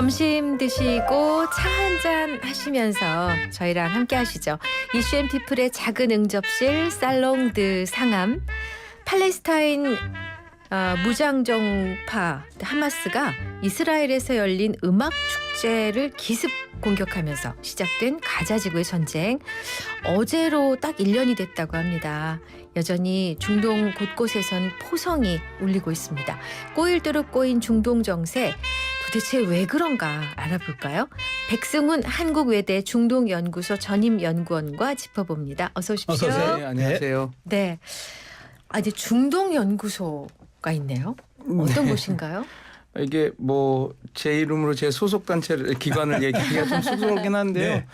점심 드시고 차 한잔 하시면서 저희랑 함께 하시죠. 이슈앤피플의 작은 응접실 살롱 드 상암. 팔레스타인 무장정파 하마스가 이스라엘에서 열린 음악 축제를 기습 공격하면서 시작된 가자 지구의 전쟁. 어제로 딱 1년이 됐다고 합니다. 여전히 중동 곳곳에선 포성이 울리고 있습니다. 꼬일도록 꼬인 중동 정세, 도대체 왜 그런가 알아볼까요? 백승훈 한국외대 중동연구소 전임연구원과 짚어봅니다. 어서 오십시오. 어서 오세요. 네, 안녕하세요. 네. 이제 중동연구소가 있네요. 어떤 곳인가요? 이게 뭐 제 이름으로 제 소속 단체를 기관을 얘기하기가 좀 쑥스럽긴 한데요. 네.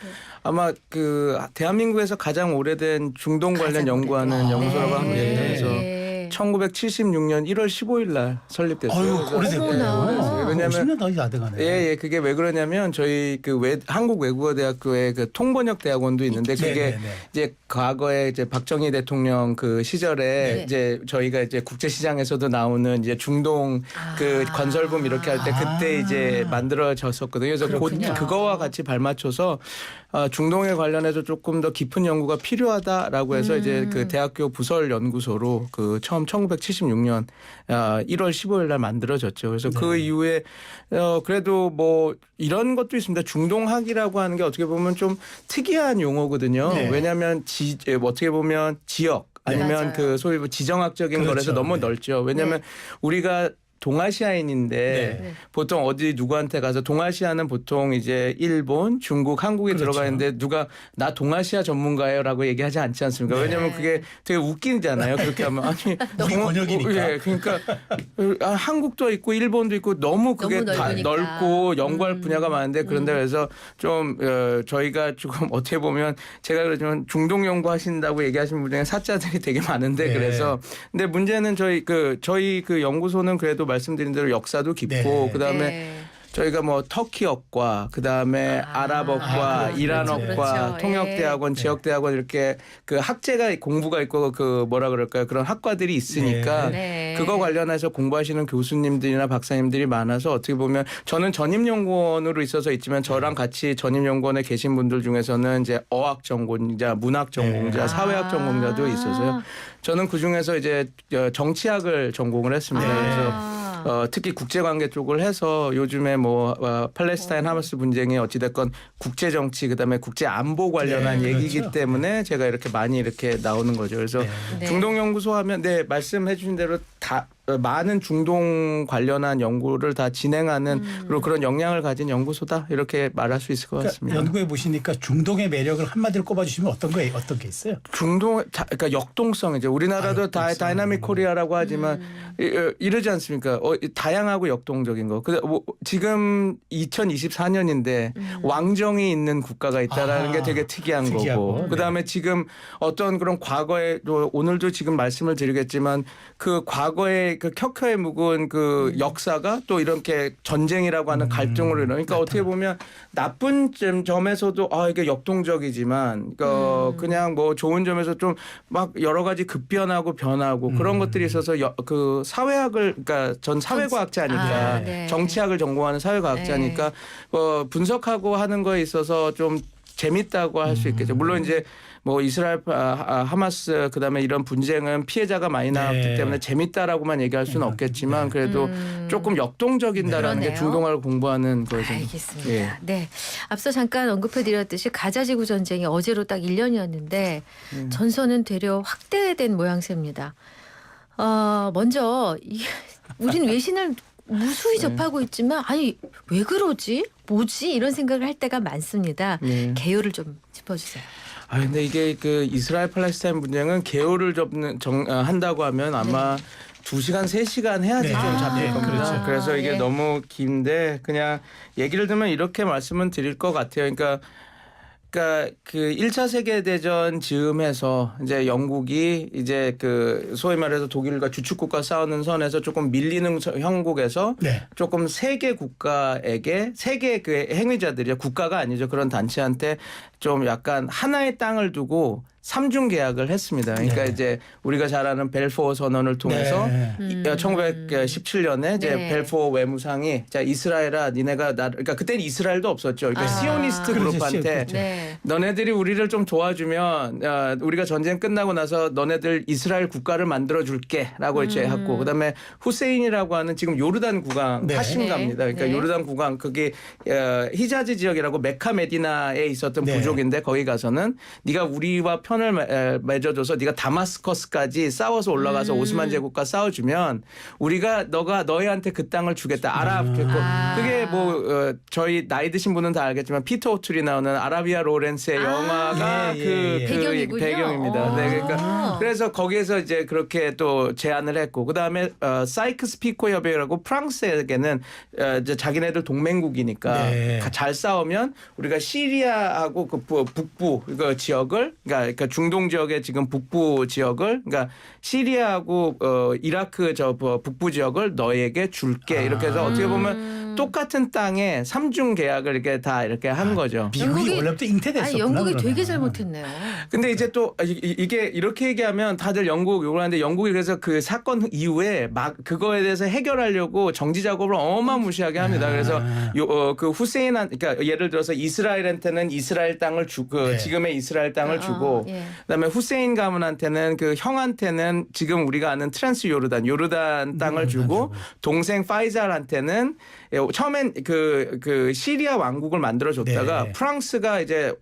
아마 그 대한민국에서 가장 오래된 중동 관련 가장 연구하는 오래된. 연구소라고 합니다. 그래서 네. 1976년 1월 15일 날 설립됐어요. 아유, 그래서 어머나. 오래됐네요. 왜냐면 50년 더 안 돼가네요. 예, 그게 왜 그러냐면 저희 한국외국어대학교에 그 통번역 대학원도 있는데 그게 네네네. 이제 과거에 이제 박정희 대통령 그 시절에 네. 이제 저희가 이제 국제시장에서도 나오는 이제 중동 그 건설붐 이렇게 할 때 그때 이제 만들어졌었거든요. 그래서 그렇군요. 그거와 같이 발맞춰서 중동에 관련해서 조금 더 깊은 연구가 필요하다라고 해서 이제 그 대학교 부설 연구소로 그 처음 1976년 1월 15일 날 만들어졌죠. 그래서 그 이후에 그래도 뭐 이런 것도 있습니다. 중동학이라고 하는 게 어떻게 보면 좀 특이한 용어거든요. 네. 왜냐하면 어떻게 보면 지역 아니면 맞아요. 그 소위 지정학적인 그렇죠. 거라서 너무 네. 넓죠. 왜냐하면 네. 우리가 동아시아인인데 네. 보통 어디 누구한테 가서 동아시아는 보통 이제 일본, 중국, 한국에 그렇죠. 들어가 있는데 누가 나 동아시아 전문가예요라고 얘기하지 않지 않습니까? 네. 왜냐하면 그게 되게 웃기잖아요. 그렇게 하면 아니 우리 번역이니까. 예, 그러니까 한국도 있고 일본도 있고 너무 그게 너무 다 넓으니까. 넓고 연구할 분야가 많은데 그런데 그래서 좀 저희가 조금 어떻게 보면 제가 그러지만 중동 연구하신다고 얘기하시는 분 중에 사자들이 되게 많은데 네. 그래서 근데 문제는 저희 그 연구소는 그래도 말씀드린 대로 역사도 깊고 네. 그다음에 네. 저희가 뭐 터키어과 그다음에 아랍어과 그렇죠. 이란어과 그렇죠. 통역대학원 네. 지역대학원 이렇게 그 학제가 공부가 있고 그 뭐라 그럴까요 그런 학과들이 있으니까 네. 그거 관련해서 공부하시는 교수님들이나 박사님들이 많아서 어떻게 보면 저는 전임연구원으로 있어서 있지만 저랑 같이 전임연구원에 계신 분들 중에서는 이제 어학 전공자, 문학 전공자, 네. 사회학 전공자도 있어서요. 저는 그 중에서 이제 정치학을 전공을 했습니다. 그래서 특히 국제관계 쪽을 해서 요즘에 뭐 팔레스타인 하마스 분쟁이 어찌됐건 국제정치 그다음에 국제안보 관련한 네, 얘기이기 그렇죠. 때문에 제가 이렇게 많이 이렇게 나오는 거죠. 그래서 네. 중동연구소 하면 네 말씀해 주신 대로 다 많은 중동 관련한 연구를 다 진행하는 그리고 그런 역량을 가진 연구소다 이렇게 말할 수 있을 것 같습니다. 그러니까 연구해 보시니까 중동의 매력을 한마디로 꼽아주시면 어떤 게 있어요? 그러니까 역동성이죠. 우리나라도 역동성. 다이나믹 코리아라고 하지만 이러지 않습니까? 다양하고 역동적인 거. 지금 2024년인데 왕정이 있는 국가가 있다라는 게 되게 특이한 특이하고, 거고. 네. 그다음에 지금 어떤 그런 과거에 오늘도 지금 말씀을 드리겠지만 그 과거에 그 켜켜에 묵은 그 역사가 또 이렇게 전쟁이라고 하는 갈등으로 그러니까 어떻게 보면 나쁜 점에서도 이게 역동적이지만 그냥 뭐 좋은 점에서 좀 막 여러 가지 급변하고 변하고 그런 것들이 있어서 그 사회학을 그러니까 전 사회과학자니까 네. 정치학을 전공하는 사회과학자니까 분석하고 하는 거에 있어서 좀 재밌다고 할 수 있겠죠. 물론 이제 뭐 이스라엘 하마스 그다음에 이런 분쟁은 피해자가 많이 나왔기 네. 때문에 재밌다라고만 얘기할 수는 없겠지만 그래도 조금 역동적인다라는 게 그러네요. 중동화를 공부하는 거죠. 알겠습니다. 예. 네. 앞서 잠깐 언급해드렸듯이 가자지구 전쟁이 어제로 딱 1년이었는데 전선은 되려 확대된 모양새입니다. 먼저 우린 외신을 무수히 접하고 있지만 아니 왜 그러지? 뭐지? 이런 생각을 할 때가 많습니다. 네. 개요를 좀 짚어주세요. 근데 이게 그 이스라엘 팔레스타인 분쟁은 개요를 한다고 하면 아마 2시간, 3시간 해야지 네. 좀 잡힐 네, 겁니다. 그렇죠. 그래서 이게 예. 너무 긴데 그냥 얘기를 들으면 이렇게 말씀은 드릴 것 같아요. 그러니까 그 1차 세계대전 즈음해서 이제 영국이 이제 그 소위 말해서 독일과 주축국가 싸우는 선에서 조금 밀리는 형국에서 네. 조금 세계 국가에게 세계 그 행위자들이요 국가가 아니죠 그런 단체한테 좀 약간 하나의 땅을 두고 삼중 계약을 했습니다. 그러니까 네. 이제 우리가 잘 아는 벨포어 선언을 통해서 네. 1917년에 이제 네. 벨포어 외무상이 자 이스라엘아 니네가 나 그러니까 그때는 이스라엘도 없었죠. 그러니까 시오니스트 그렇죠. 그룹한테 그렇죠. 네. 너네들이 우리를 좀 도와주면 우리가 전쟁 끝나고 나서 너네들 이스라엘 국가를 만들어 줄게라고 이제 했고 그다음에 후세인이라고 하는 지금 요르단 국왕 네. 하심가입니다. 그러니까 네. 요르단 국왕 그게 히자즈 지역이라고 메카 메디나에 있었던 네. 부족인데 거기 가서는 네가 우리와 편을 맺어줘서 네가 다마스커스까지 싸워서 올라가서 오스만 제국과 싸워주면 우리가 너희한테 그 땅을 주겠다. 그게 뭐 저희 나이 드신 분은 다 알겠지만 피터 오툴이 나오는 아라비아 로렌스의 영화가 예. 배경이군요. 배경입니다. 네, 그러니까 아. 그래서 거기에서 이제 그렇게 또 제안을 했고 그 다음에 사이크스 피코 협약이라고 프랑스에게는 이제 자기네들 동맹국이니까 네. 잘 싸우면 우리가 시리아하고 그 북부 그 지역을 그러니까 중동 지역의 지금 북부 지역을 그러니까 시리아하고 이라크 저 북부 지역을 너에게 줄게 이렇게 해서 어떻게 보면 똑같은 땅에 삼중 계약을 이렇게 다 이렇게 한 거죠. 미국이 원래부터 잉태됐었구나. 아니, 영국이 그러면. 되게 잘못했네요. 근데 이제 또 이게 이렇게 얘기하면 다들 영국 욕을 하는데 영국이 그래서 그 사건 이후에 막 그거에 대해서 해결하려고 정지 작업을 어마무시하게 합니다. 그래서 그 후세인한 그러니까 예를 들어서 이스라엘한테는 이스라엘 땅을 주고 네. 지금의 이스라엘 땅을 주고 예. 그다음에 후세인 가문한테는 그 형한테는 지금 우리가 아는 트랜스 요르단 땅을 주고 동생 파이잘한테는 처음엔 그 시리아 왕국을 만들어 줬다가 네. 프랑스가 이제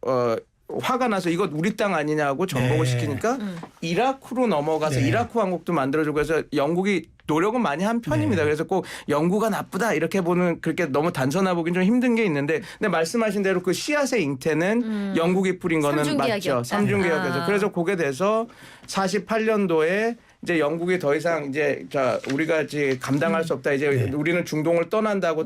화가 나서 이거 우리 땅 아니냐고 전복을 네. 시키니까 이라크로 넘어가서 네. 이라크 왕국도 만들어주고 해서 영국이 노력은 많이 한 편입니다. 네. 그래서 꼭 영구가 나쁘다 이렇게 보는 그렇게 너무 단순하 보긴 좀 힘든 게 있는데 근데 말씀하신 대로 그 씨앗의 잉태는 영국이 뿌린 거는 맞죠. 삼중계약이었다. 삼중계약에서. 그래서 그게 돼서 48년도에 이제 영국이 더 이상 이제 자 우리가 이제 감당할 수 없다. 이제 네. 우리는 중동을 떠난다고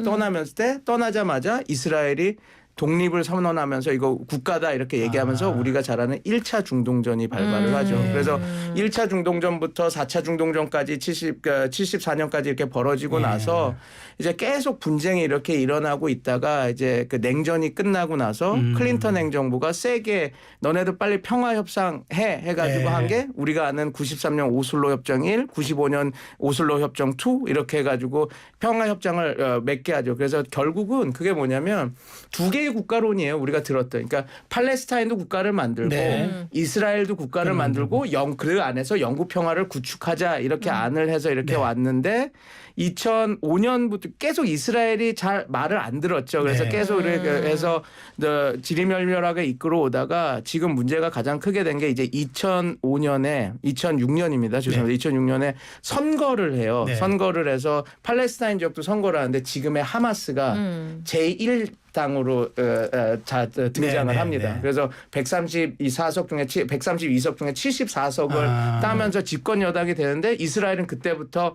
떠나자마자 이스라엘이 독립을 선언하면서 이거 국가다 이렇게 얘기하면서 우리가 잘 아는 1차 중동전이 발발을 하죠. 그래서 1차 중동전부터 4차 중동전까지 74년까지 이렇게 벌어지고 나서 이제 계속 분쟁이 이렇게 일어나고 있다가 이제 그 냉전이 끝나고 나서 클린턴 행정부가 세게 너네들 빨리 평화 협상 해가지고 네. 한 게 우리가 아는 93년 오슬로 협정 1, 95년 오슬로 협정 2 이렇게 해가지고 평화 협정을 맺게 하죠. 그래서 결국은 그게 뭐냐면 두 개의 국가론이에요. 우리가 들었던. 그러니까 팔레스타인도 국가를 만들고 네. 이스라엘도 국가를 만들고 그 안에서 영구 평화를 구축하자 이렇게 안을 해서 이렇게 네. 왔는데 2005년부터 계속 이스라엘이 잘 말을 안 들었죠. 그래서 네. 계속 이렇게 해서 지리멸멸하게 이끌어오다가 지금 문제가 가장 크게 된 게 이제 2006년입니다. 죄송합니다. 2006년에 선거를 해요. 네. 선거를 선거를 해서 팔레스타인 지역도 선거를 하는데 지금의 하마스가 제1 당으로 등장을 네, 합니다. 네. 그래서 132석 중에 74석을 따면서 집권 여당이 되는데 이스라엘은 그때부터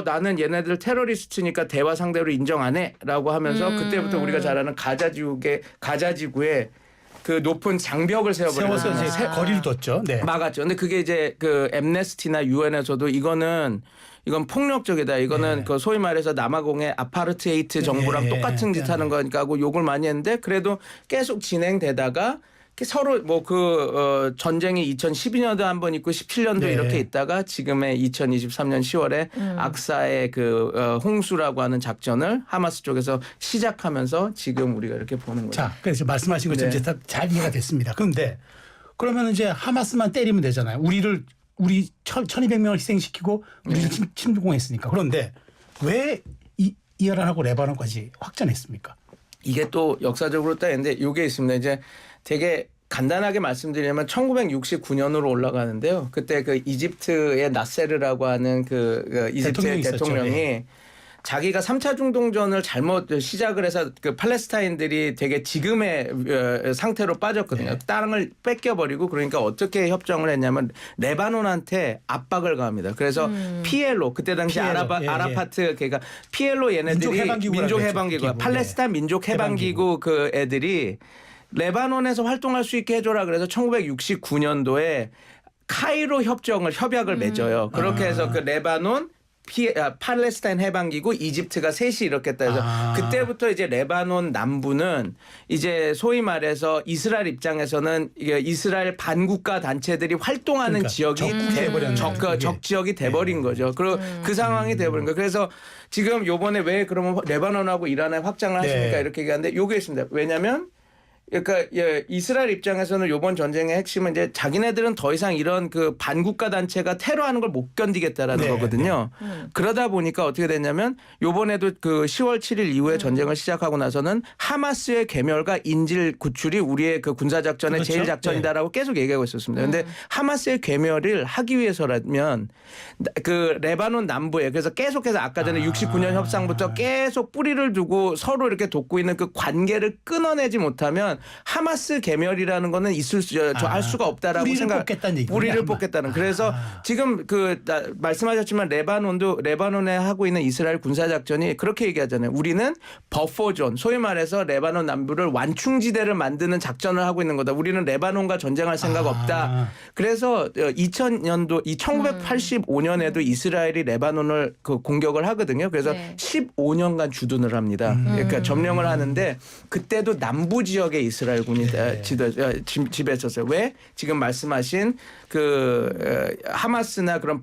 나는 얘네들 테러리스트니까 대화 상대로 인정 안 해라고 하면서 그때부터 우리가 잘 아는 가자지구에 그 높은 장벽을 세워버리는 세워서 이제 거리를 뒀죠. 네. 막았죠. 근데 그게 이제 그 엠네스티나 유엔에서도 이건 폭력적이다. 이거는 네. 그 소위 말해서 남아공의 아파르트헤이트 정부랑 네. 똑같은 짓 하는 거니까 하고 욕을 많이 했는데 그래도 계속 진행되다가 서로 뭐 전쟁이 2012년도 한 번 있고 17년도 네. 이렇게 있다가 지금의 2023년 10월에 악사의 그 홍수라고 하는 작전을 하마스 쪽에서 시작하면서 지금 우리가 이렇게 보는 거죠. 자, 그래서 말씀하신 것처럼 네. 이제 다 잘 이해가 됐습니다. 그런데 그러면 이제 하마스만 때리면 되잖아요. 우리 1,200명을 희생시키고 우리를 침공했으니까. 그런데 왜 이란하고 레바논까지 확전했습니까? 이게 또 역사적으로 따는데 이게 있습니다. 이제 되게 간단하게 말씀드리면 1969년으로 올라가는데요. 그때 그 이집트의 나세르라고 하는 그 이집트의 대통령이 네. 자기가 3차 중동전을 잘못 시작을 해서 그 팔레스타인들이 되게 지금의 상태로 빠졌거든요. 네. 땅을 뺏겨버리고 그러니까 어떻게 협정을 했냐면 레바논한테 압박을 가합니다. 그래서 PLO 그때 당시 아라파트 그러니까 PLO 얘네들이 민족해방기구 팔레스타인 민족해방기구 그 애들이 레바논에서 활동할 수 있게 해줘라 그래서 1969년도에 카이로 협약을 맺어요. 그렇게 해서 그 레바논 팔레스타인 해방기구, 이집트가 셋이 이렇게 했다 해서 그때부터 이제 레바논 남부는 이제 소위 말해서 이스라엘 입장에서는 이게 이스라엘 반국가 단체들이 활동하는 그러니까 지역이 적국이 돼버렸네, 그게. 적 지역이 돼버린 거죠. 그리고 그 상황이 돼버린 거예요. 그래서 지금 요번에 왜 그러면 레바논하고 이란에 확장을 하십니까? 네. 이렇게 얘기하는데 요게 있습니다. 왜냐하면 그러니까 이스라엘 입장에서는 이번 전쟁의 핵심은 이제 자기네들은 더 이상 이런 그 반국가 단체가 테러하는 걸 못 견디겠다라는 네, 거거든요. 그러다 보니까 어떻게 됐냐면 이번에도 그 10월 7일 이후에 전쟁을 시작하고 나서는 하마스의 괴멸과 인질 구출이 우리의 그 군사 작전의 그렇죠. 제일 작전이다라고 계속 얘기하고 있었습니다. 그런데 하마스의 괴멸을 하기 위해서라면 그 레바논 남부에 그래서 계속해서 아까 전에 69년 협상부터 계속 뿌리를 두고 서로 이렇게 돕고 있는 그 관계를 끊어내지 못하면 하마스 괴멸이라는 거는 알 수가 없다라고 뿌리를 생각. 뽑겠다는 얘기군요. 뿌리를 뽑겠다는. 그래서 지금 말씀하셨지만 레바논에 하고 있는 이스라엘 군사 작전이 그렇게 얘기하잖아요. 우리는 버퍼존, 소위 말해서 레바논 남부를 완충지대를 만드는 작전을 하고 있는 거다. 우리는 레바논과 전쟁할 생각 없다. 그래서 1985년에도 이스라엘이 레바논을 그 공격을 하거든요. 그래서 네. 15년간 주둔을 합니다. 그러니까 점령을 하는데 그때도 남부 지역에 이스라엘군이 지배했었어요. 왜? 지금 말씀하신 그 하마스나 그런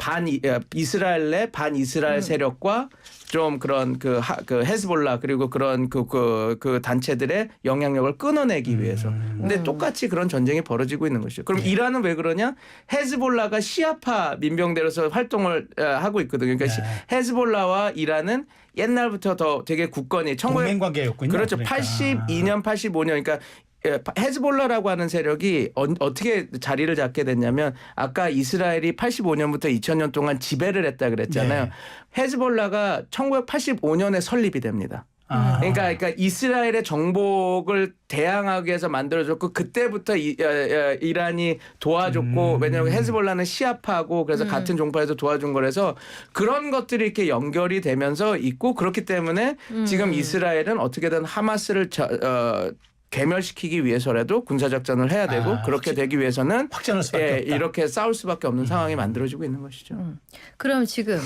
이스라엘 내 반이스라엘 세력과 좀 그런 그 헤즈볼라 그리고 그런 그 단체들의 영향력을 끊어내기 위해서. 근데 똑같이 그런 전쟁이 벌어지고 있는 것이죠. 그럼 이란은 왜 그러냐? 헤즈볼라가 시아파 민병대로서 활동을 하고 있거든요. 그러니까 헤즈볼라와 이란은 옛날부터 더 되게 굳건히 동맹 관계였군요. 그렇죠. 그러니까. 82년, 85년 그러니까 헤즈볼라라고 하는 세력이 어떻게 자리를 잡게 됐냐면 아까 이스라엘이 85년부터 2000년 동안 지배를 했다 그랬잖아요. 네. 헤즈볼라가 1985년에 설립이 됩니다. 그러니까 이스라엘의 정복을 대항하기 위해서 만들어졌고 그때부터 이란이 도와줬고 왜냐하면 헤즈볼라는 시아파고 그래서 같은 종파에서 도와준 거라서 그런 것들이 이렇게 연결이 되면서 있고 그렇기 때문에 지금 이스라엘은 어떻게든 하마스를 괴멸시키기 위해서라도 군사작전을 해야 되고 그렇게 되기 위해서는 확전할 수밖에 없다. 이렇게 싸울 수밖에 없는 상황이 만들어지고 있는 것이죠. 그럼 지금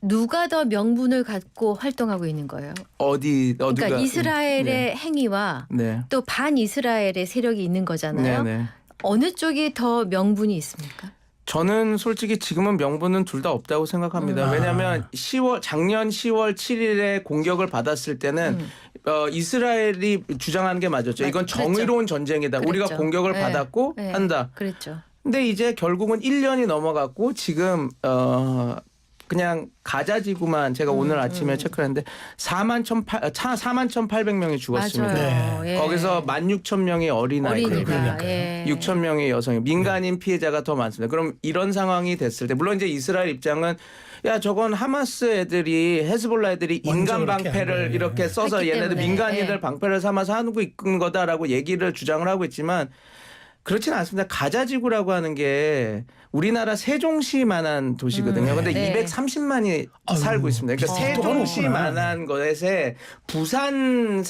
누가 더 명분을 갖고 활동하고 있는 거예요? 그러니까 이스라엘의 행위와 네. 또 반이스라엘의 세력이 있는 거잖아요. 네. 어느 쪽이 더 명분이 있습니까? 저는 솔직히 지금은 명분은 둘 다 없다고 생각합니다. 왜냐하면 작년 10월 7일에 공격을 받았을 때는 이스라엘이 주장하는 게 맞았죠. 이건 정의로운 전쟁이다. 그랬죠. 우리가 공격을 네. 받았고 네. 한다. 그랬죠. 근데 이제 결국은 1년이 넘어갔고 지금 그냥 가자 지구만 제가 오늘 아침에 체크했는데 41,800명이 죽었습니다. 맞아요. 네. 예. 거기서 16,000명이 어린아이들. 어린이가. 예. 6,000명의 여성이 민간인 피해자가 더 많습니다. 그럼 이런 상황이 됐을 때 물론 이제 이스라엘 입장은 야 저건 하마스 애들이 헤즈볼라 애들이 먼저 인간 그렇게 한 방패를 거예요. 이렇게 써서 했기 얘네들 때문에. 민간인들 예. 방패를 삼아서 하고 있는 거다라고 얘기를 주장을 하고 있지만 그렇지는 않습니다. 가자지구라고 하는 게 우리나라 세종시만한 도시거든요. 근데 네. 230만이 살고 있습니다. 그러니까 세종시만한 것에 부산시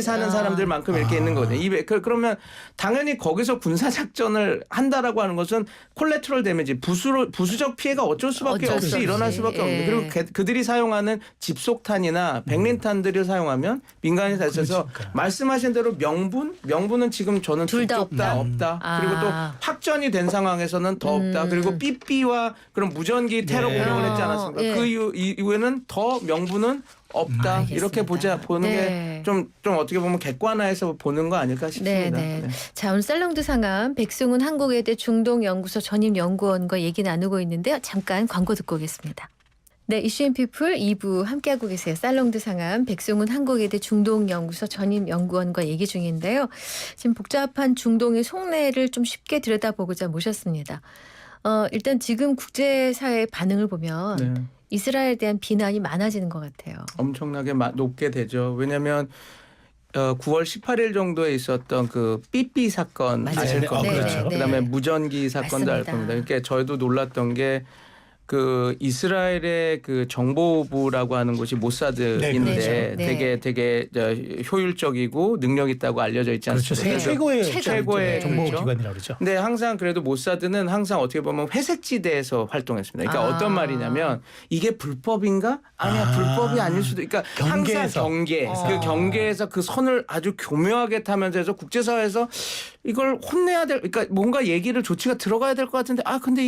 사는 사람들만큼 이렇게 있는 거거든요. 그러면 당연히 거기서 군사 작전을 한다라고 하는 것은 콜레트럴 데미지, 부수적 피해가 어쩔 수밖에 어쩔 수 없이 일어날 없이. 수밖에 없는데 예. 그리고 그들이 사용하는 집속탄이나 백린탄들을 사용하면 민간이 다쳐서 말씀하신 대로 명분은 지금 저는 둘다 둘 다 없다. 그리고 또 확전이 된 상황에서는 더 없다. 그리고 삐삐와 그런 무전기 테러 네. 공격을 했지 않았습니까? 예. 그 이후에는 더 명분은 없다. 알겠습니다. 이렇게 보는 네. 게 좀 어떻게 보면 객관화해서 보는 거 아닐까 싶습니다. 네. 자, 오늘 살롱드 상암 백승훈 한국외대 중동연구소 전임연구원과 얘기 나누고 있는데요. 잠깐 광고 듣고 오겠습니다. 네, 이슈앤피플 2부 함께하고 계세요. 살롱드 상암 백승훈 한국외대 중동연구소 전임연구원과 얘기 중인데요. 지금 복잡한 중동의 속내를 좀 쉽게 들여다보고자 모셨습니다. 일단 지금 국제사회의 반응을 보면 네. 이스라엘에 대한 비난이 많아지는 것 같아요. 엄청나게 높게 되죠. 왜냐하면 9월 18일 정도에 있었던 그 삐삐 사건 맞아요. 아실 네, 겁니다. 그렇죠. 그다음에 무전기 사건도 알 맞습니다. 겁니다. 그러니까 저희도 놀랐던 게 그 이스라엘의 그 정보부라고 하는 곳이 모사드인데 네, 그렇죠. 네. 되게 효율적이고 능력 있다고 알려져 있지 그렇죠. 않습니까? 세계 그래서 최고의 정보 그렇죠. 기관이라고 그러죠. 근데 항상 그래도 모사드는 항상 어떻게 보면 회색지대에서 활동했습니다. 그러니까 어떤 말이냐면 이게 불법인가? 아니야 불법이 아닐 수도. 그러니까 경계에서. 항상 경계에서 그 경계에서 그 선을 아주 교묘하게 타면서 해서 국제사회에서 이걸 혼내야 될. 그러니까 뭔가 얘기를 조치가 들어가야 될 것 같은데 근데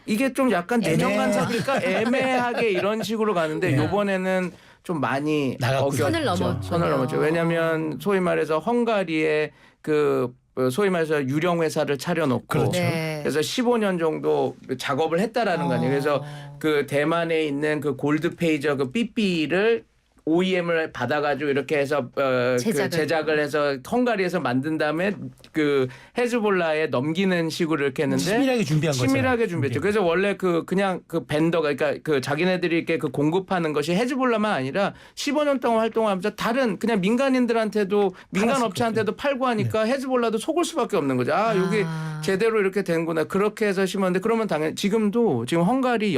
이게 좀 약간 내정 간섭이니까 애매하게 이런 식으로 가는데 네. 요번에는 좀 많이 나갔군요. 선을 어겼죠. 넘었군요. 선을 넘었죠. 왜냐하면 소위 말해서 헝가리에 그 소위 말해서 유령 회사를 차려놓고 그렇죠. 네. 그래서 15년 정도 작업을 했다라는 거 아니에요. 그래서 그 대만에 있는 그 골드 페이저 그 삐삐를 OEM을 받아가지고 이렇게 해서 제작을 해서 헝가리에서 만든 다음에 그 헤즈볼라에 넘기는 식으로 이렇게 했는데 치밀하게 준비한 거죠. 치밀하게 준비했죠. 그래서 원래 그냥 그 벤더가 그러니까 그 자기네들이 이렇게 그 공급하는 것이 헤즈볼라만 아니라 15년 동안 활동하면서 다른 그냥 민간인들한테도 민간 팔았을 업체한테도 팔고 하니까 헤즈볼라도 속을 수밖에 없는 거죠. 여기 제대로 이렇게 된구나. 그렇게 해서 심었는데 그러면 당연히 지금 헝가리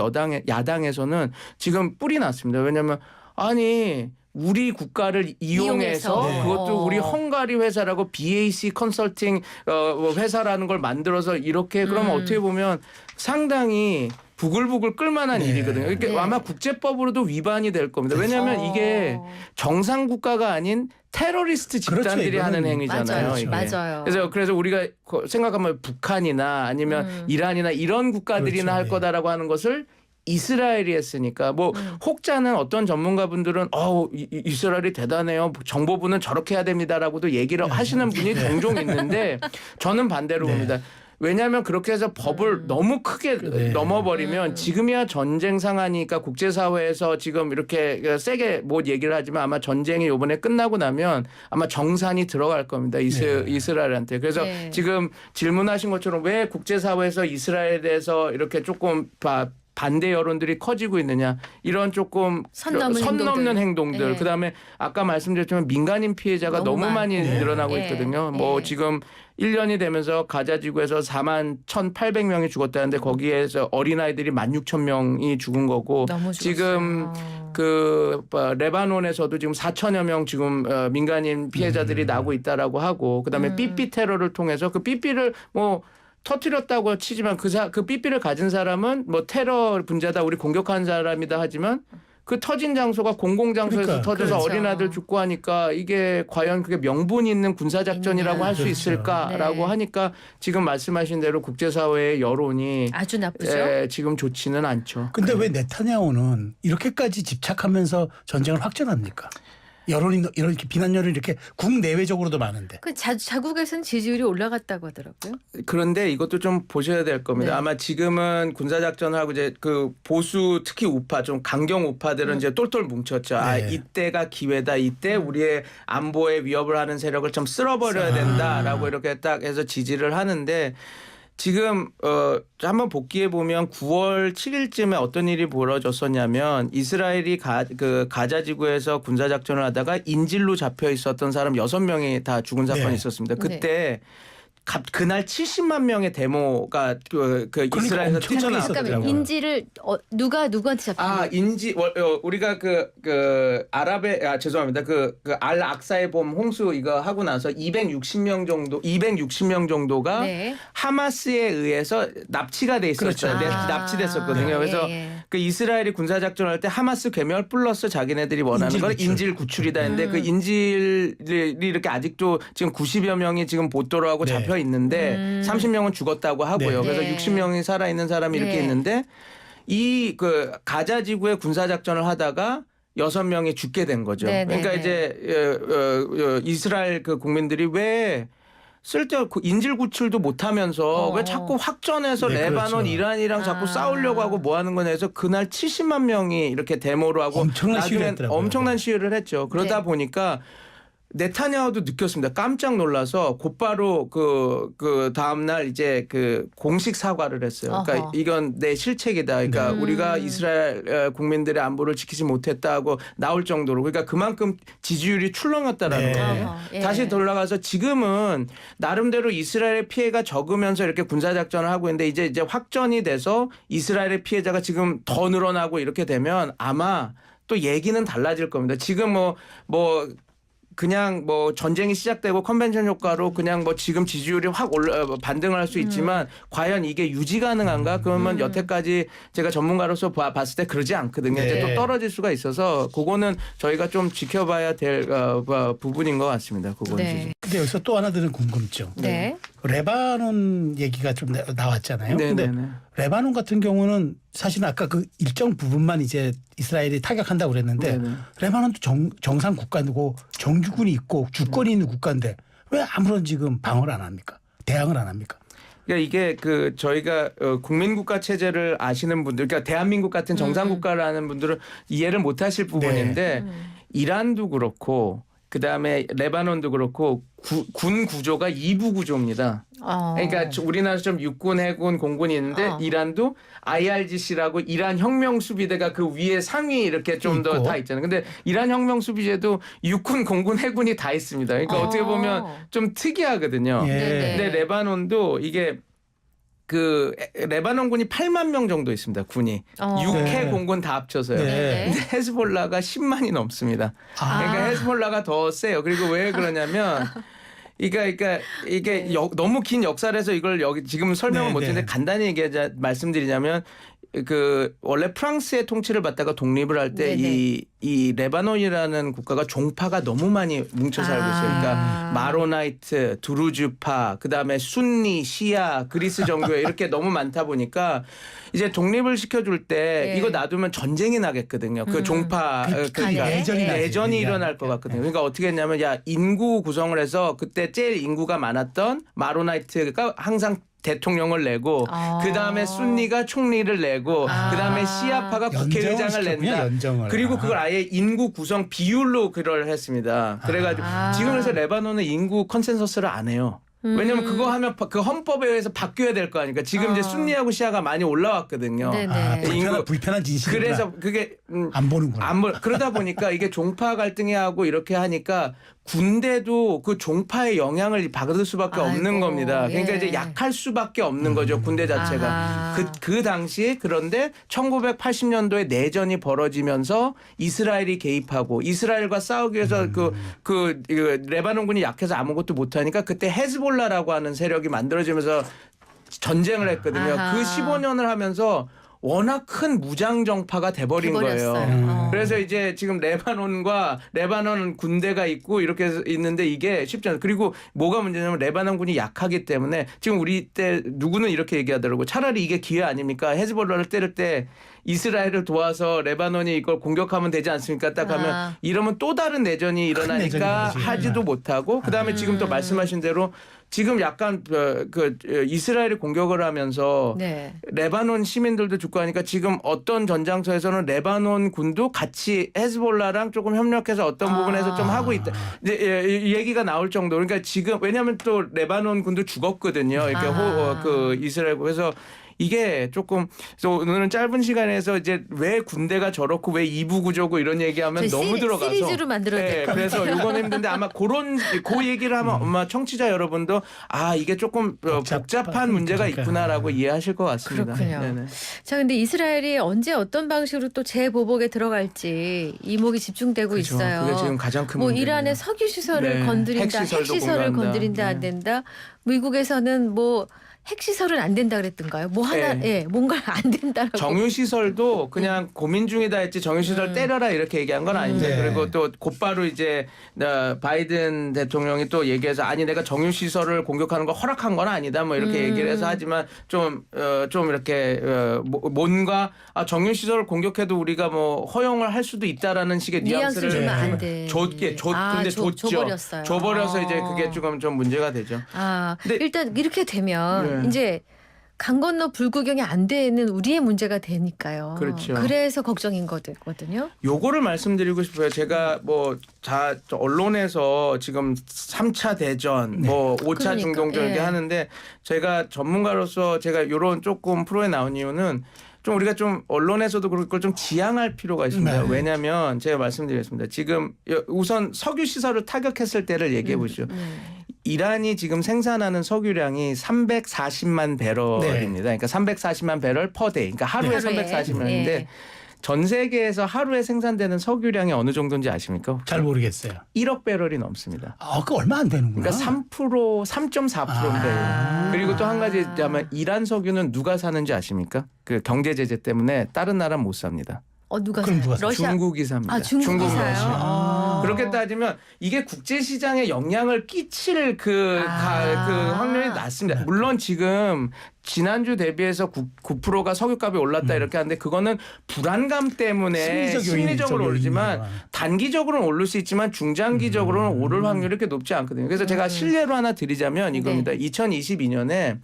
야당에서는 지금 뿔이 났습니다. 왜냐하면 아니 우리 국가를 이용해서 네. 그것도 우리 헝가리 회사라고 BAC 컨설팅 회사라는 걸 만들어서 이렇게 그러면 어떻게 보면 상당히 부글부글 끌만한 네. 일이거든요. 이게 네. 아마 국제법으로도 위반이 될 겁니다. 왜냐하면 이게 정상 국가가 아닌 테러리스트 집단들이 그렇죠, 하는 이거는. 행위잖아요. 맞아요. 이게. 맞아요. 그래서 우리가 생각하면 북한이나 아니면 이란이나 이런 국가들이나 그렇죠, 할 네. 거다라고 하는 것을 이스라엘이 했으니까 혹자는 어떤 전문가분들은 이스라엘이 대단해요. 정보부는 저렇게 해야 됩니다라고도 얘기를 하시는 분이 종종 있는데 저는 반대로 네. 봅니다. 왜냐하면 그렇게 해서 법을 너무 크게 네. 넘어버리면 지금이야 전쟁 상황이니까 국제사회에서 지금 이렇게 세게 뭐 얘기를 하지만 아마 전쟁이 이번에 끝나고 나면 아마 정산이 들어갈 겁니다. 이스라엘한테. 그래서 네. 지금 질문하신 것처럼 왜 국제사회에서 이스라엘에 대해서 이렇게 조금 반대 여론들이 커지고 있느냐 이런 조금 선 넘은 넘는 행동들. 네. 그다음에 아까 말씀드렸지만 민간인 피해자가 너무 많이 네. 늘어나고 네. 있거든요. 네. 뭐 지금 1년이 되면서 가자 지구에서 41,800명이 죽었다는데 거기에서 어린아이들이 16,000명이 죽은 거고 너무 지금 죽었어요. 그 레바논에서도 지금 4천여 명 지금 민간인 피해자들이 나고 있다라고 하고 그다음에 삐삐 테러를 통해서 그 삐삐를 뭐 터뜨렸다고 치지만 그 삐삐를 가진 사람은 뭐 테러 분자다 우리 공격한 사람이다 하지만 그 터진 장소가 공공장소에서 그러니까, 터져서 그렇죠. 어린아이들 죽고 하니까 이게 과연 그게 명분이 있는 군사작전이라고 할 수 그렇죠. 있을까라고 네. 하니까 지금 말씀하신 대로 국제사회의 여론이 아주 나쁘죠. 지금 좋지는 않죠. 근데 왜 네타냐후는 이렇게까지 집착하면서 전쟁을 확전합니까? 여론이 이렇게 비난 여론이 이렇게 국내외적으로도 많은데. 그 자국에서는 지지율이 올라갔다고 하더라고요. 그런데 이것도 좀 보셔야 될 겁니다. 네. 아마 지금은 군사작전을 하고 이제 그 보수 특히 우파 좀 강경 우파들은 이제 똘똘 뭉쳤죠. 네. 이때가 기회다. 이때 우리의 안보에 위협을 하는 세력을 좀 쓸어버려야 된다라고 이렇게 딱 해서 지지를 하는데 지금 한번 복귀해 보면 9월 7일쯤에 어떤 일이 벌어졌었냐면 이스라엘이 가자 지구에서 군사 작전을 하다가 인질로 잡혀 있었던 사람 6명이 다 죽은 사건이 네. 있었습니다. 그때 그날 70만 명의 데모가 이스라엘에서 엄청 뛰쳐나왔더라고요. 있었더라고요. 인지를 누구한테 잡힌 거예요? 우리가 죄송합니다. 알 악사의 봄 홍수 이거 하고 나서 260명 정도가 네. 하마스에 의해서 납치가 돼 있었어요. 그렇죠. 납치됐었거든요. 그래서 그 이스라엘이 군사 작전을 할 때 하마스 괴멸 플러스 자기네들이 원하는 인질 건 구출. 인질 구출이다 했는데 그 인질이 이렇게 아직도 지금 90여 명이 지금 보도로하고 네. 잡혀 있는데 30명은 죽었다고 하고요. 네. 그래서 네. 60명이 살아 있는 사람이 이렇게 네. 있는데 이 가자 지구에 군사 작전을 하다가 6명이 죽게 된 거죠. 네, 네, 그러니까 네. 이제 이스라엘 그 국민들이 왜 쓸데없고 인질 구출도 못하면서 왜 자꾸 확전해서 네, 레바논, 그렇죠. 이란이랑 자꾸 싸우려고 하고 뭐 하는 거냐 해서 그날 70만 명이 이렇게 데모를 하고 엄청난 시위를 나중엔 했더라고요. 엄청난 시위를 했죠. 그러다 네. 보니까 네타냐후도 느꼈습니다. 깜짝 놀라서 곧바로 그 다음 날 이제 그 공식 사과를 했어요. 그러니까 어허. 이건 내 실책이다. 그러니까 우리가 이스라엘 국민들의 안보를 지키지 못했다고 나올 정도로 그러니까 그만큼 지지율이 출렁였다라는 네. 거예요. 어허, 예. 다시 돌아가서 지금은 나름대로 이스라엘의 피해가 적으면서 이렇게 군사 작전을 하고 있는데 이제 확전이 돼서 이스라엘의 피해자가 지금 더 늘어나고 이렇게 되면 아마 또 얘기는 달라질 겁니다. 지금 그냥 전쟁이 시작되고 컨벤션 효과로 그냥 지금 지지율이 확 반등을 할 수 있지만 과연 이게 유지 가능한가? 그러면 여태까지 제가 전문가로서 봤을 때 그러지 않거든요. 이제 네. 또 떨어질 수가 있어서 그거는 저희가 좀 지켜봐야 될 부분인 것 같습니다. 그거는. 네. 근데 여기서 또 하나 드는 궁금증. 네. 레바논 얘기가 좀 나왔잖아요. 근데 네네네. 레바논 같은 경우는 사실 아까 그 일정 부분만 이제 이스라엘이 타격한다고 그랬는데 네네. 레바논도 정상 국가고 정규군이 있고 주권이 있는 국가인데 왜 아무런 지금 방어를 안 합니까? 대항을 안 합니까? 그러니까 이게 저희가 국민국가 체제를 아시는 분들, 그러니까 대한민국 같은 정상국가라는 분들은 이해를 못하실 부분인데 이란도 그렇고. 그다음에 레바논도 그렇고 군 구조가 2부 구조입니다. 그러니까 우리나라처럼 육군, 해군, 공군이 있는데 이란도 IRGC라고 이란 혁명 수비대가 그 위에 상위 이렇게 좀 더 다 있잖아요. 근데 이란 혁명 수비대도 육군, 공군, 해군이 다 있습니다. 그러니까 어떻게 보면 좀 특이하거든요. 예. 근데 레바논도 이게 레바논군이 8만 명 정도 있습니다. 군이. 육해 네. 공군 다 합쳐서요. 네. 근데 헤즈볼라가 10만이 넘습니다. 그러니까 헤즈볼라가 더 세요. 그리고 왜 그러냐면 그러니까 이게 너무 긴 역사라서 이걸 여기 지금 설명을 못 드리는데 간단히 말씀드리자면 원래 프랑스의 통치를 받다가 독립을 할 때 이 레바논이라는 국가가 종파가 너무 많이 뭉쳐 살고 있어요. 그러니까 마로나이트, 두루즈파, 그다음에 순니, 시아, 그리스 정교회 이렇게 너무 많다 보니까 이제 독립을 시켜줄 때 이거 놔두면 전쟁이 나겠거든요. 그 종파 그러니까 내전이 일어날 것 같거든요. 그러니까 어떻게 했냐면 인구 구성을 해서 그때 제일 인구가 많았던 마로나이트가 항상 대통령을 내고 그다음에 순니가 총리를 내고 그다음에 시아파가 국회의장을 낸다. 연정을. 그리고 그걸 아예 인구 구성 비율로 그걸 했습니다. 그래가지고 지금 그래서 레바논은 인구 컨센서스를 안 해요. 왜냐면 그거 하면 그 헌법에 의해서 바뀌어야 될 거 아닙니까? 지금 이제 순니하고 시아가 많이 올라왔거든요. 불편한 진실이구나. 그래서 그게 안 보는구나. 그러다 보니까 이게 종파 갈등이 하고 이렇게 하니까 군대도 그 종파의 영향을 받을 수밖에 없는 겁니다. 그러니까 이제 약할 수밖에 없는 거죠. 군대 자체가. 그 당시에 그런데 1980년도에 내전이 벌어지면서 이스라엘이 개입하고 이스라엘과 싸우기 위해서 레바논군이 약해서 아무것도 못하니까 그때 헤즈볼라라고 하는 세력이 만들어지면서 전쟁을 했거든요. 그 15년을 하면서 워낙 큰 무장 정파가 돼버린 거예요. 그래서 이제 지금 레바논 군대가 있고 이렇게 있는데 이게 쉽지 않아요. 그리고 뭐가 문제냐면 레바논군이 약하기 때문에 지금 우리 때 누구는 이렇게 얘기하더라고요. 차라리 이게 기회 아닙니까? 헤즈볼라를 때릴 때 이스라엘을 도와서 레바논이 이걸 공격하면 되지 않습니까? 딱 하면 이러면 또 다른 내전이 일어나니까 하지도 못하고 그다음에 지금 또 말씀하신 대로 지금 약간 이스라엘이 공격을 하면서 레바논 시민들도 죽고 하니까 지금 어떤 전장터에서는 레바논 군도 같이 헤즈볼라랑 조금 협력해서 어떤 부분에서 좀 하고 있다. 이 얘기가 나올 정도. 그러니까 지금 왜냐하면 또 레바논 군도 죽었거든요. 이렇게 이스라엘 그래서 이게 조금 오늘은 짧은 시간에서 이제 왜 군대가 저렇고 왜 이부 구조고 이런 얘기하면 너무 들어가서 시리즈로 만들어야 될 것 그래서 같아요. 이건 힘든데 아마 그 얘기를 하면 아마 청취자 여러분도 이게 조금 복잡한 문제가 있구나라고 이해하실 것 같습니다. 그렇군요. 네네. 자, 근데 이스라엘이 언제 어떤 방식으로 또 재보복에 들어갈지 이목이 집중되고 그렇죠. 있어요. 그게 지금 가장 큰 문제예요. 이란의 석유 시설을 건드린다, 핵시설도 핵시설을 공유한다. 건드린다 안 된다. 미국에서는 핵시설은 안 된다 그랬던가요? 뭔가 안 된다라고. 정유시설도 그냥 고민 중이다 했지 정유시설 때려라 이렇게 얘기한 건 아닙니다. 그리고 또 곧바로 이제 바이든 대통령이 또 얘기해서 아니 내가 정유시설을 공격하는 거 허락한 건 아니다 뭐 이렇게 얘기를 해서 하지만 좀 이렇게 뭔가 정유시설을 공격해도 우리가 허용을 할 수도 있다라는 식의 뉘앙스를 주면 안 돼. 근데 줬죠. 줘버렸어요. 줘버려서 이제 그게 조금 좀 문제가 되죠. 일단 이렇게 되면 이제 강 건너 불구경이 안 되는 우리의 문제가 되니까요. 그렇죠. 그래서 걱정인 거거든요. 요거를 말씀드리고 싶어요. 제가 언론에서 지금 3차 대전, 뭐 5차 그러니까, 중동전 이렇게 예. 하는데 제가 전문가로서 제가 요런 조금 프로에 나온 이유는 좀 우리가 좀 언론에서도 그걸 좀 지양할 필요가 있습니다. 네. 왜냐하면 제가 말씀드리겠습니다. 지금 우선 석유 시설을 타격했을 때를 얘기해 보시죠. 이란이 지금 생산하는 석유량이 340만 배럴입니다. 그러니까 340만 배럴 per day. 그러니까 하루에 하루에. 340만인데 예. 전 세계에서 하루에 생산되는 석유량이 어느 정도인지 아십니까? 잘 모르겠어요. 1억 배럴이 넘습니다. 그 얼마 안 되는구나. 그러니까 3.4%인데 그리고 또 한 가지 있다면 이란 석유는 누가 사는지 아십니까? 그 경제 제재 때문에 다른 나라는 못 삽니다. 누가 그럼 사요? 누가 사요? 러시아. 중국이 삽니다. 중국이 중국, 사요. 러시아. 그렇게 따지면 이게 국제 시장에 영향을 끼칠 그 확률이 낮습니다. 물론 지금 지난주 대비해서 9%가 석유값이 올랐다 이렇게 하는데 그거는 불안감 때문에 심리적으로 오르지만 단기적으로는 오를 수 있지만 중장기적으로는 오를 확률이 그렇게 높지 않거든요. 그래서 제가 실례로 하나 드리자면 이겁니다. 2022년에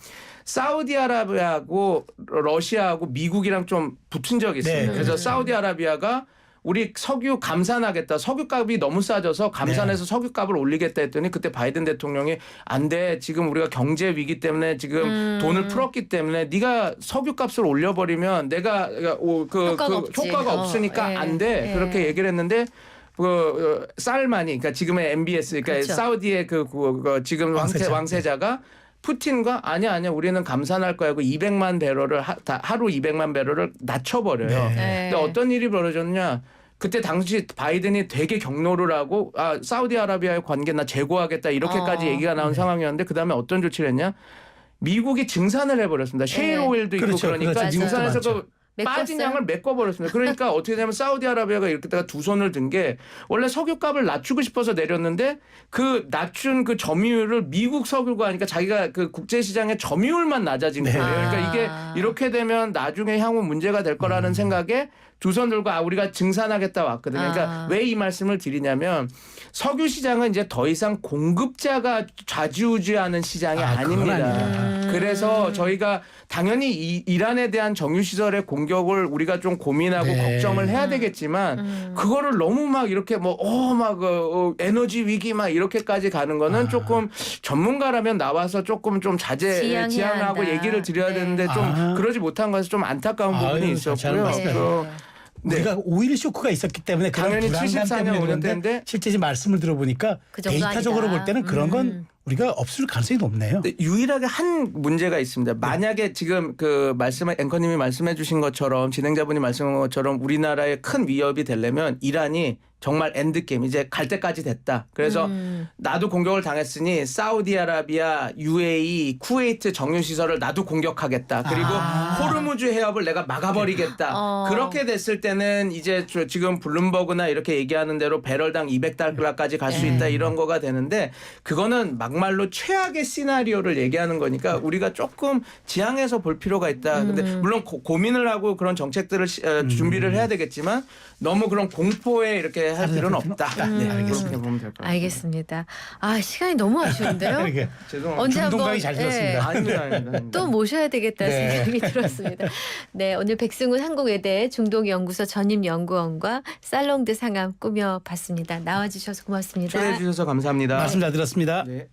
사우디아라비아하고 러시아하고 미국이랑 좀 붙은 적이 있습니다. 네. 그래서 사우디아라비아가 우리 석유 감산하겠다. 석유값이 너무 싸져서 감산해서 석유값을 올리겠다 했더니 그때 바이든 대통령이 안 돼. 지금 우리가 경제 위기 때문에 지금 돈을 풀었기 때문에 네가 석유값을 올려버리면 내가 효과가 없으니까 예. 안 돼. 예. 그렇게 얘기를 했는데 살만이 그러니까 지금의 MBS 그러니까 그렇죠. 사우디의 지금 왕세자가 푸틴과 아니야 우리는 감산할 거야 하고 200만 배럴을 하루 200만 배럴을 낮춰버려요. 네. 근데 어떤 일이 벌어졌냐? 그때 당시 바이든이 되게 경로를 하고 사우디아라비아의 관계 나 재고하겠다 이렇게까지 얘기가 나온 상황이었는데 그다음에 어떤 조치를 했냐? 미국이 증산을 해버렸습니다. 셰일 오일도 있고 그렇죠. 그러니까 그렇죠. 증산해서 미국도 빠진 메꿨어요? 양을 메꿔버렸습니다. 그러니까 어떻게 되면 사우디아라비아가 이렇게다가 두 손을 든 게 원래 석유값을 낮추고 싶어서 내렸는데 그 낮춘 그 점유율을 미국 석유가 하니까 자기가 그 국제시장의 점유율만 낮아진 거예요. 그러니까 이게 이렇게 되면 나중에 향후 문제가 될 거라는 생각에 두 손 들고 우리가 증산하겠다 왔거든요. 그러니까 왜 이 말씀을 드리냐면 석유 시장은 이제 더 이상 공급자가 좌지우지하는 시장이 아닙니다. 그래서 저희가 당연히 이란에 대한 정유시설의 공격을 우리가 좀 고민하고 걱정을 해야 되겠지만 그거를 너무 막 이렇게 에너지 위기 막 이렇게까지 가는 거는 조금 전문가라면 나와서 조금 좀 지양하고 한다. 얘기를 드려야 되는데 좀 그러지 못한 것에서 좀 안타까운 부분이 잘 있었고요. 말씀하셨어요. 우리가 오일 쇼크가 있었기 때문에 그런 당연히 불안감 74년 때문에 오는 그런데 때인데 실제 지금 말씀을 들어보니까 그 정도 데이터적으로 아니다. 볼 때는 그런 건 우리가 없을 가능성이 높네요. 근데 유일하게 한 문제가 있습니다. 만약에 지금 앵커님이 말씀해 주신 것처럼 진행자분이 말씀한 것처럼 우리나라에 큰 위협이 되려면 이란이 정말 엔드게임 이제 갈 때까지 됐다. 그래서 나도 공격을 당했으니 사우디아라비아, UAE, 쿠웨이트 정유시설을 나도 공격하겠다. 그리고 호르무즈 해협을 내가 막아버리겠다. 그렇게 됐을 때는 이제 지금 블룸버그나 이렇게 얘기하는 대로 배럴당 200달러까지 갈 수 있다 이런 거가 되는데 그거는 막말로 최악의 시나리오를 얘기하는 거니까 우리가 조금 지향해서 볼 필요가 있다. 근데 물론 고민을 하고 그런 정책들을 준비를 해야 되겠지만 너무 그런 공포에 이렇게 할 필요는 없다. 네, 그렇게 보면 될 것 같아요. 알겠습니다. 시간이 너무 아쉬운데요. 이렇게 죄송합니다. 언제 한번 중동강이 잘 들었습니다. 아닙니다. 또 모셔야 되겠다 네. 생각이 들었습니다. 네, 오늘 백승훈 한국외대 중동연구소 전임연구원과 살롱드 상암 꾸며봤습니다. 나와주셔서 고맙습니다. 초대해 주셔서 감사합니다. 말씀 잘 들었습니다. 네.